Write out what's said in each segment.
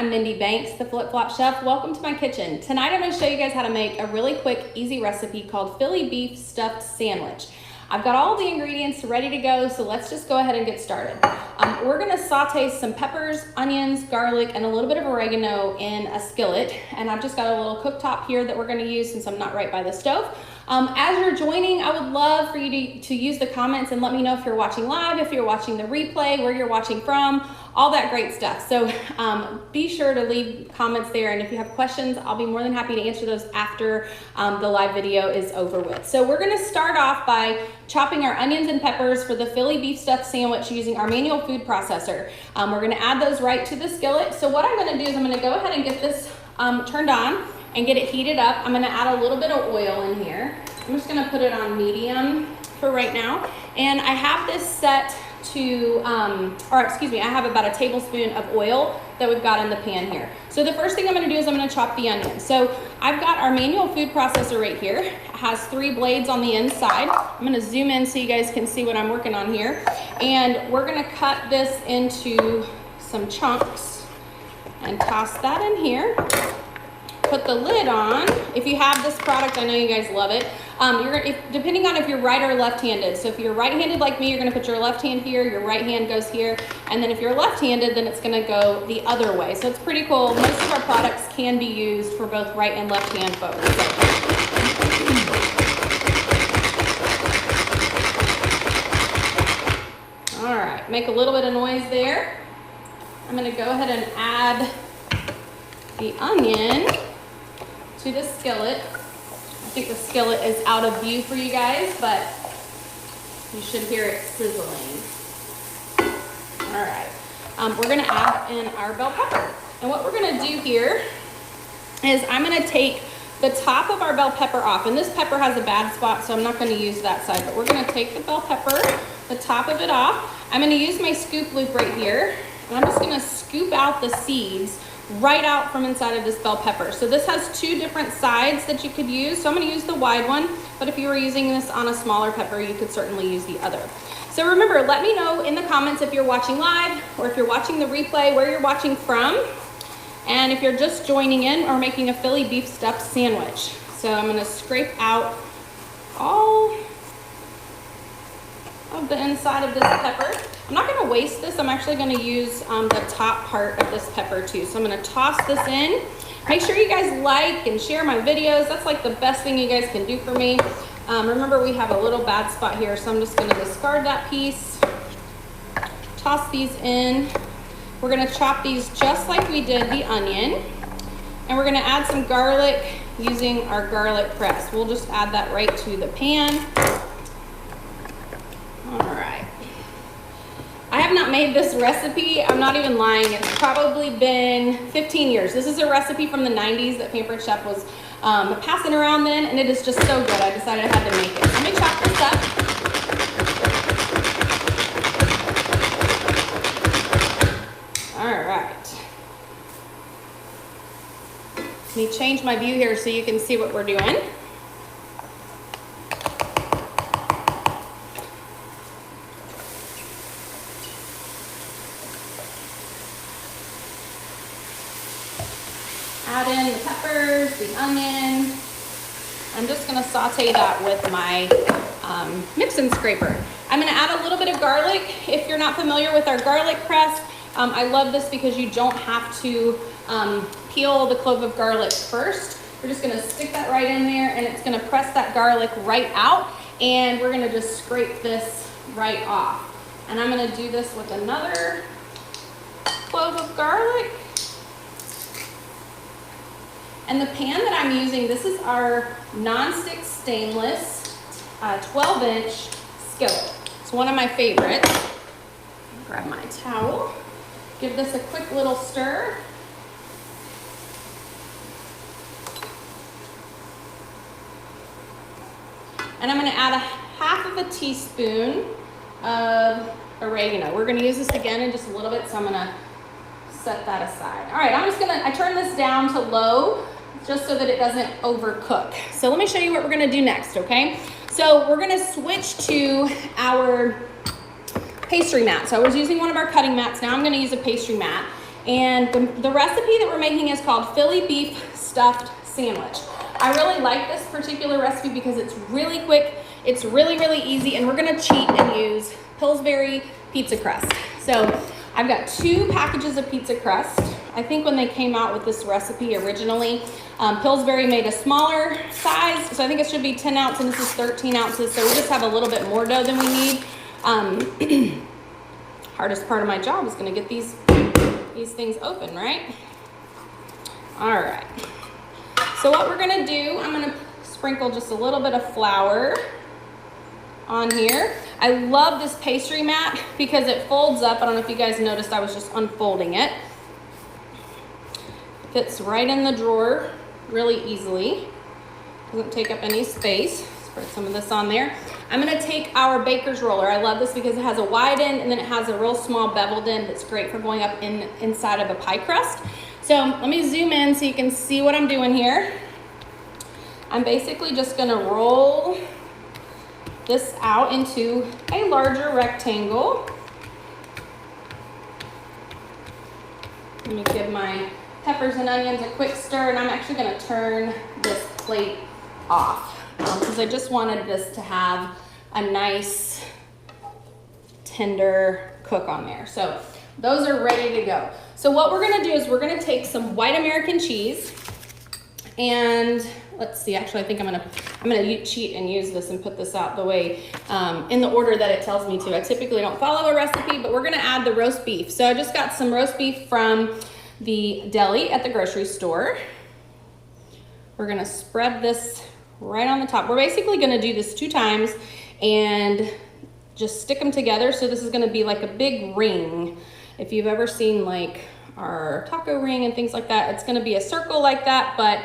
I'm Mindy Banks, the Flip Flop Chef. Welcome to my kitchen. Tonight I'm going to show you guys how to make a really quick, easy recipe called Philly beef stuffed sandwich. I've got all the ingredients ready to go, so let's just go ahead and get started. We're going to saute some peppers, onions, garlic, and a little bit of oregano in a skillet. And I've just got a little cooktop here that we're going to use since I'm not right by the stove. As you're joining, I would love for you to use the comments and let me know if you're watching live, if you're watching the replay, where you're watching from, all that great stuff. So be sure to leave comments there, and if you have questions, I'll be more than happy to answer those after the live video is over with. So we're gonna start off by chopping our onions and peppers for the Philly beef stuffed sandwich using our manual food processor. We're gonna add those right to the skillet. So what I'm gonna do is I'm gonna go ahead and get this turned on and get it heated up. I'm gonna add a little bit of oil in here. I'm just gonna put it on medium for right now. And I have this set to, I have about a tablespoon of oil that we've got in the pan here. So the first thing I'm gonna do is I'm gonna chop the onion. So I've got our manual food processor right here. It has 3 blades on the inside. I'm gonna zoom in so you guys can see what I'm working on here. And we're gonna cut this into some chunks and toss that in here. Put the lid on. If you have this product, I know you guys love it. Depending on if you're right or left-handed. So if you're right-handed like me, you're gonna put your left hand here, your right hand goes here, and then if you're left-handed, then it's gonna go the other way. So it's pretty cool. Most of our products can be used for both right and left-hand folks. All right, make a little bit of noise there. I'm gonna go ahead and add the onion to the skillet. I think the skillet is out of view for you guys, but you should hear it sizzling. All right, we're gonna add in our bell pepper. And what we're gonna do here is I'm gonna take the top of our bell pepper off. And this pepper has a bad spot, so I'm not gonna use that side, but we're gonna take the bell pepper, the top of it off. I'm gonna use my scoop loop right here, and I'm just gonna scoop out the seeds right out from inside of this bell pepper. So this has 2 different sides that you could use. So I'm gonna use the wide one, but if you were using this on a smaller pepper, you could certainly use the other. So remember, let me know in the comments if you're watching live or if you're watching the replay, where you're watching from, and if you're just joining in or making a Philly beef stuffed sandwich. So I'm gonna scrape out all of the inside of this pepper. I'm not gonna waste this. I'm actually gonna use the top part of this pepper too. So I'm gonna toss this in. Make sure you guys like and share my videos. That's like the best thing you guys can do for me. Remember, we have a little bad spot here, so I'm just gonna discard that piece. Toss these in. We're gonna chop these just like we did the onion. And we're gonna add some garlic using our garlic press. We'll just add that right to the pan. All right. I have not made this recipe, I'm not even lying, it's probably been 15 years. This is a recipe from the 90s that Pampered Chef was passing around then, and it is just so good, I decided I had to make it. Let me chop this up. All right. Let me change my view here so you can see what we're doing. Add in the peppers, the onion. I'm just gonna saute that with my mixing scraper. I'm gonna add a little bit of garlic. If you're not familiar with our garlic press, I love this because you don't have to peel the clove of garlic first. We're just gonna stick that right in there, and it's gonna press that garlic right out, and we're gonna just scrape this right off. And I'm gonna do this with another clove of garlic. And the pan that I'm using, this is our non-stick stainless 12-inch skillet. It's one of my favorites. Grab my towel, give this a quick little stir. And I'm gonna add a 1/2 teaspoon of oregano. We're gonna use this again in just a little bit, so I'm gonna set that aside. All right, I turn this down to low just so that it doesn't overcook. So let me show you what we're gonna do next, okay? So we're gonna switch to our pastry mat. So I was using one of our cutting mats. Now I'm gonna use a pastry mat. And the recipe that we're making is called Philly beef stuffed sandwich. I really like this particular recipe because it's really quick, it's really, really easy, and we're gonna cheat and use Pillsbury pizza crust. So I've got 2 packages of pizza crust. I think when they came out with this recipe originally, Pillsbury made a smaller size, so I think it should be 10 ounces, and this is 13 ounces, so we just have a little bit more dough than we need. Hardest part of my job is gonna get these things open, right? All right. So what we're gonna do, I'm gonna sprinkle just a little bit of flour on here. I love this pastry mat because it folds up. I don't know if you guys noticed, I was just unfolding it. Fits right in the drawer really easily. Doesn't take up any space. Spread some of this on there. I'm gonna take our baker's roller. I love this because it has a wide end and then it has a real small beveled end that's great for going up inside of a pie crust. So let me zoom in so you can see what I'm doing here. I'm basically just gonna roll this out into a larger rectangle. Let me give my peppers and onions a quick stir, and I'm actually gonna turn this plate off because I just wanted this to have a nice tender cook on there. So those are ready to go. So what we're gonna do is we're gonna take some white American cheese, and let's see, actually I think I'm gonna cheat and use this and put this out the way in the order that it tells me to. I typically don't follow a recipe, but we're gonna add the roast beef. So I just got some roast beef from the deli at the grocery store. We're gonna spread this right on the top. We're basically gonna do this 2 times and just stick them together. So this is gonna be like a big ring. If you've ever seen like our taco ring and things like that, it's gonna be a circle like that, but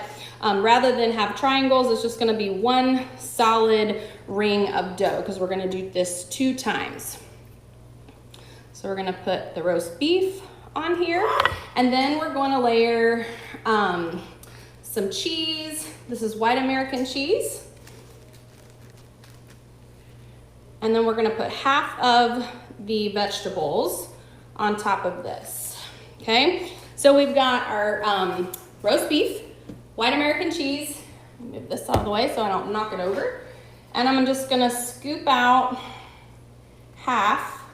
rather than have triangles, it's just gonna be one solid ring of dough because we're gonna do this 2 times. So we're gonna put the roast beef on here, and then we're going to layer some cheese. This is white American cheese. And then we're going to put half of the vegetables on top of this. Okay, so we've got our roast beef, white American cheese. Move this out of the way so I don't knock it over. And I'm just going to scoop out half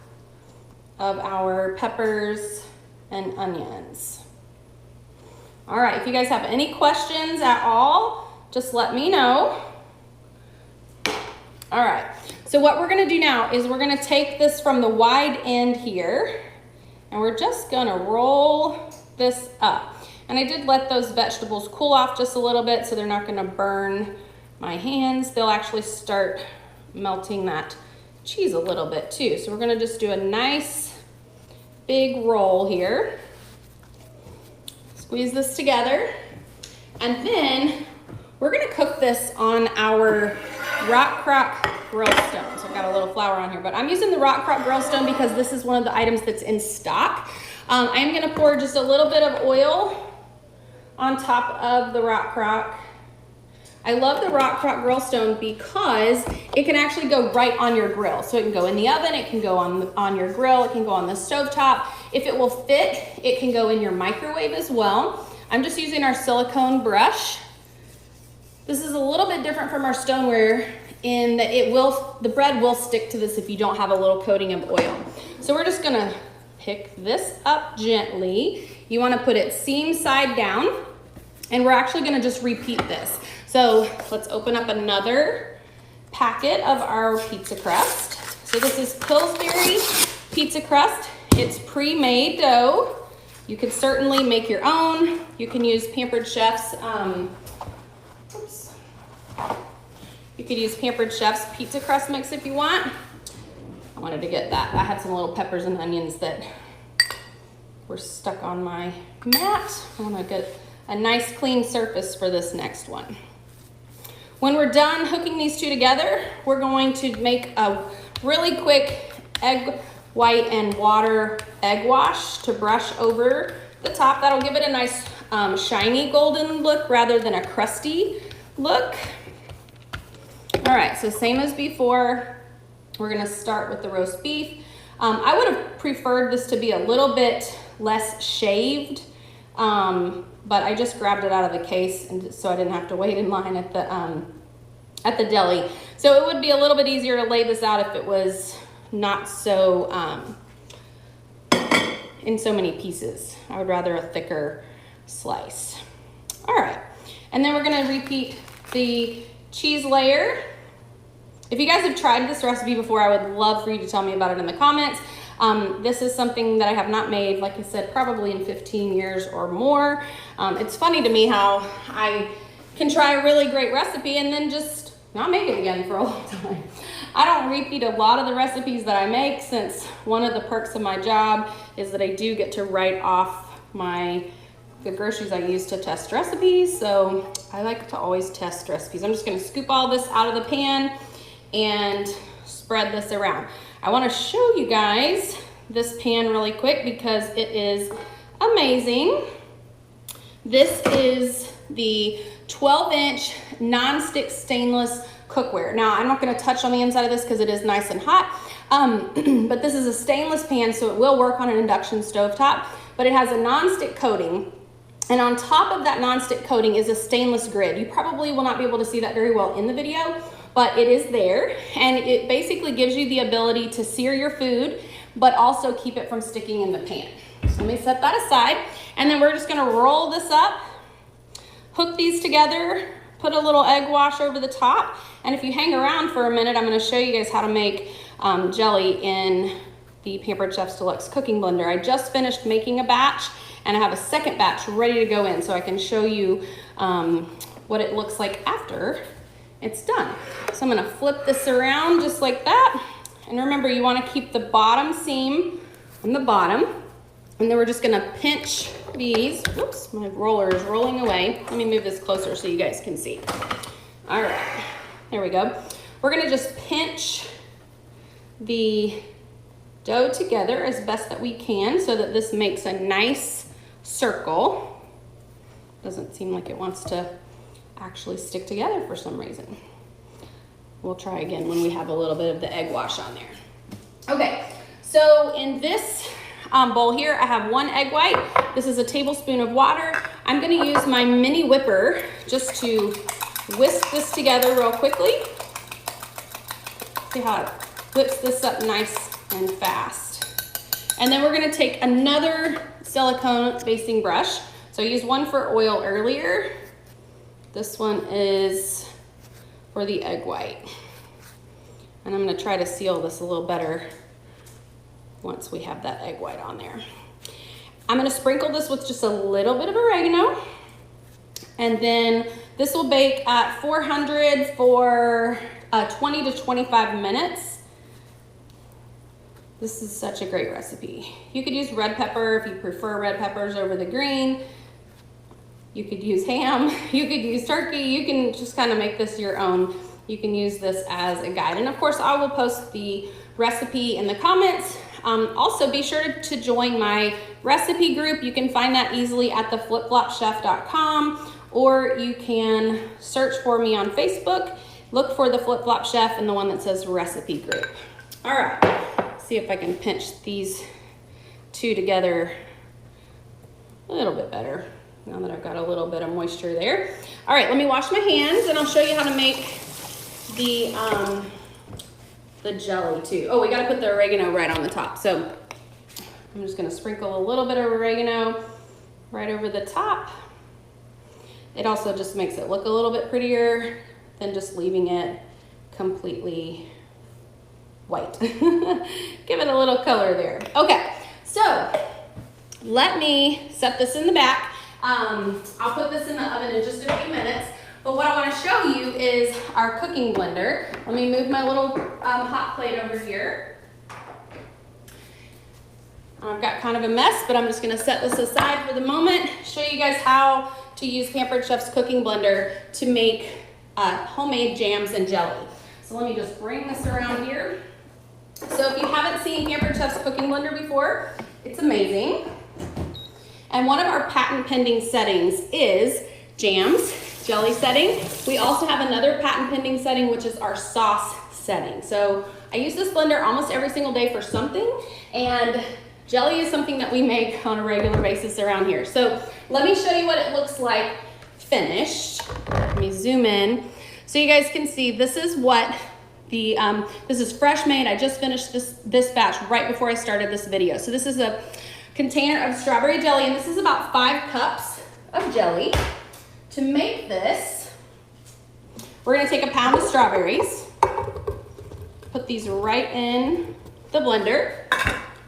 of our peppers and onions. All right, if you guys have any questions at all, just let me know. All right, so what we're gonna do now is we're gonna take this from the wide end here, and we're just gonna roll this up. And I did let those vegetables cool off just a little bit so they're not gonna burn my hands. They'll actually start melting that cheese a little bit too. So we're gonna just do a nice big roll here. Squeeze this together. And then we're gonna cook this on our rock crock grill stone. So I've got a little flour on here, but I'm using the rock crock grill stone because this is one of the items that's in stock. I'm gonna pour just a little bit of oil on top of the rock crock. I love the rock crock grill stone because it can actually go right on your grill. So it can go in the oven, it can go on your grill, it can go on the stovetop. If it will fit, it can go in your microwave as well. I'm just using our silicone brush. This is a little bit different from our stoneware in that the bread will stick to this if you don't have a little coating of oil. So we're just gonna pick this up gently. You wanna put it seam side down, and we're actually gonna just repeat this. So let's open up another packet of our pizza crust. So this is Pillsbury pizza crust. It's pre-made dough. You could certainly make your own. You can use Pampered Chef's, you could use Pampered Chef's pizza crust mix if you want. I wanted to get that. I had some little peppers and onions that were stuck on my mat. I want to get a nice clean surface for this next one. When we're done hooking these 2 together, we're going to make a really quick egg white and water egg wash to brush over the top. That'll give it a nice shiny golden look rather than a crusty look. All right, so same as before, we're gonna start with the roast beef. I would have preferred this to be a little bit less shaved, but I just grabbed it out of the case, and so I didn't have to wait in line at the deli. So it would be a little bit easier to lay this out if it was not so in so many pieces. I would rather a thicker slice. All right, and then we're gonna repeat the cheese layer. If you guys have tried this recipe before, I would love for you to tell me about it in the comments. This is something that I have not made, like I said, probably in 15 years or more. It's funny to me how I can try a really great recipe and then just not make it again for a long time. I don't repeat a lot of the recipes that I make, since one of the perks of my job is that I do get to write off the groceries I use to test recipes. So I like to always test recipes. I'm just gonna scoop all this out of the pan and spread this around. I wanna show you guys this pan really quick because it is amazing. This is the 12-inch non-stick stainless cookware. Now, I'm not gonna touch on the inside of this because it is nice and hot, but this is a stainless pan, so it will work on an induction stovetop, but it has a non-stick coating, and on top of that non-stick coating is a stainless grid. You probably will not be able to see that very well in the video, but it is there, and it basically gives you the ability to sear your food, but also keep it from sticking in the pan. So let me set that aside, and then we're just gonna roll this up, hook these together, put a little egg wash over the top, and if you hang around for a minute, I'm gonna show you guys how to make jelly in the Pampered Chef's Deluxe cooking blender. I just finished making a batch, and I have a second batch ready to go in, so I can show you what it looks like after it's done. So I'm gonna flip this around just like that, and remember, you wanna keep the bottom seam on the bottom, and then we're just gonna pinch these. Oops, my roller is rolling away. Let me move this closer so you guys can see. All right, there we go. We're gonna just pinch the dough together as best that we can so that this makes a nice circle. Doesn't seem like it wants to actually stick together for some reason. We'll try again when we have a little bit of the egg wash on there. Okay, so in this bowl here, I have 1 egg white. This is a tablespoon of water. I'm gonna use my mini whipper just to whisk this together real quickly. See how it whips this up nice and fast. And then we're gonna take another silicone basting brush. So I used one for oil earlier. This one is for the egg white. And I'm gonna try to seal this a little better once we have that egg white on there. I'm gonna sprinkle this with just a little bit of oregano. And then this will bake at 400 for 20 to 25 minutes. This is such a great recipe. You could use red pepper if you prefer red peppers over the green. You could use ham, you could use turkey. You can just kind of make this your own. You can use this as a guide. And of course, I will post the recipe in the comments. Also, be sure to join my recipe group. You can find that easily at theflipflopchef.com, or you can search for me on Facebook. Look for the Flip Flop Chef and the one that says recipe group. All right, see if I can pinch these two together a little bit better now that I've got a little bit of moisture there. All right, let me wash my hands and I'll show you how to make the jelly too. Oh, we gotta put the oregano right on the top. So I'm just gonna sprinkle a little bit of oregano right over the top. It also just makes it look a little bit prettier than just leaving it completely white. Give it a little color there. Okay, so let me set this in the back. I'll put this in the oven in just a few minutes. But what I want to show you is our cooking blender. Let me move my little hot plate over here. I've got kind of a mess, but I'm just going to set this aside for the moment. Show you guys how to use Pampered Chef's cooking blender to make homemade jams and jelly. So let me just bring this around here. So if you haven't seen Pampered Chef's cooking blender before, it's amazing. And one of our patent pending settings is jams, jelly setting. We also have another patent pending setting, which is our sauce setting. So I use this blender almost every single day for something, and Jelly is something that we make on a regular basis around here. So let me show you what it looks like finished. Let me zoom in so you guys can see this is what the, this is fresh made. I just finished this batch right before I started this video. So this is a container of strawberry jelly, and this is about 5 cups of jelly. To make this, we're gonna take a pound of strawberries, put these right in the blender.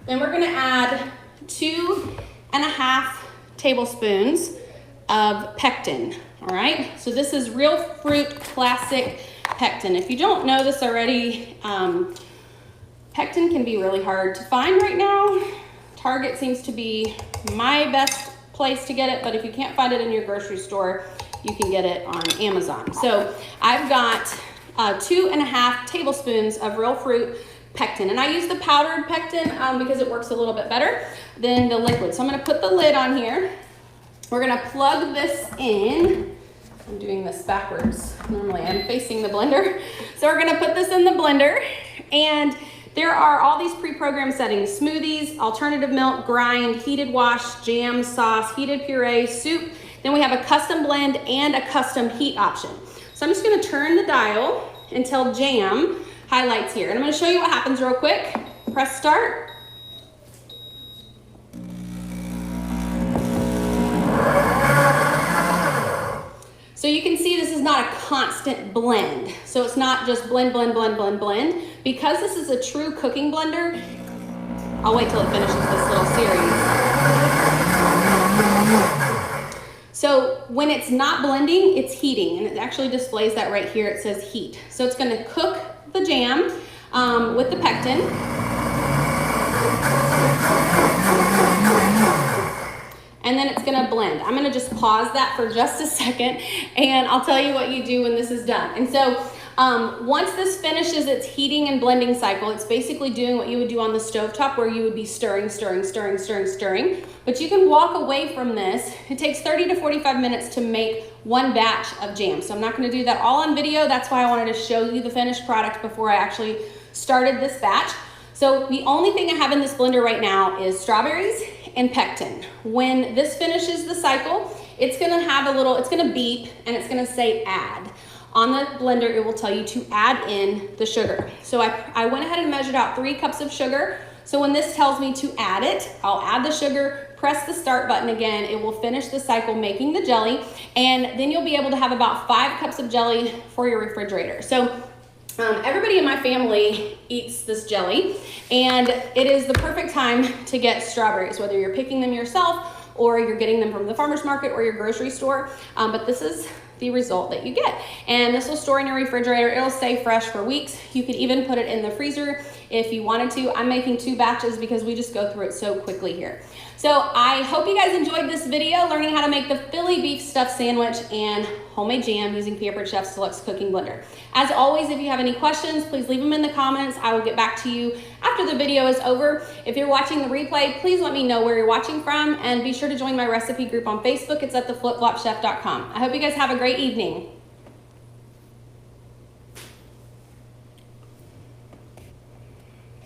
Then we're gonna add 2.5 tablespoons of pectin, all right? So this is real fruit classic pectin. If you don't know this already, pectin can be really hard to find right now. Target seems to be my best place to get it, but if you can't find it in your grocery store, you can get it on Amazon. So I've got 2.5 tablespoons of real fruit pectin, and I use the powdered pectin because it works a little bit better than the liquid. So I'm gonna put the lid on here. We're gonna plug this in. I'm doing this backwards. Normally I'm facing the blender. So we're gonna put this in the blender, and there are all these pre-programmed settings: smoothies, alternative milk, grind, heated wash, jam, sauce, heated puree, soup. Then we have a custom blend and a custom heat option. So I'm just gonna turn the dial until jam highlights here. And I'm gonna show you what happens real quick. Press start. So you can see this is not a constant blend. So it's not just blend, blend, blend, blend, blend. Because this is a true cooking blender, I'll wait till it finishes this little series. So when it's not blending, it's heating, and it actually displays that right here. It says heat. So it's gonna cook the jam with the pectin. And then it's gonna blend. I'm gonna just pause that for just a second, and I'll tell you what you do when this is done. And so once this finishes its heating and blending cycle, it's basically doing what you would do on the stovetop, where you would be stirring, stirring, stirring, stirring, stirring. But you can walk away from this. It takes 30 to 45 minutes to make one batch of jam. So I'm not gonna do that all on video. That's why I wanted to show you the finished product before I actually started this batch. So the only thing I have in this blender right now is strawberries and pectin. When this finishes the cycle, it's gonna have a little, it's gonna beep, and it's gonna say add. On the blender, it will tell you to add in the sugar. So I went ahead and measured out 3 cups of sugar. So when this tells me to add it, I'll add the sugar, press the start button again. It will finish the cycle making the jelly, and then you'll be able to have about 5 cups of jelly for your refrigerator. So everybody in my family eats this jelly, and it is the perfect time to get strawberries, whether you're picking them yourself or you're getting them from the farmer's market or your grocery store. But this is the result that you get. And this will store in your refrigerator. It'll stay fresh for weeks. You could even put it in the freezer if you wanted to. I'm making 2 batches because we just go through it so quickly here. So I hope you guys enjoyed this video learning how to make the Philly beef stuffed sandwich and homemade jam using Pampered Chef's Deluxe Cooking Blender. As always, if you have any questions, please leave them in the comments. I will get back to you after the video is over. If you're watching the replay, please let me know where you're watching from, and be sure to join my recipe group on Facebook. It's at theflipflopchef.com. I hope you guys have a great evening.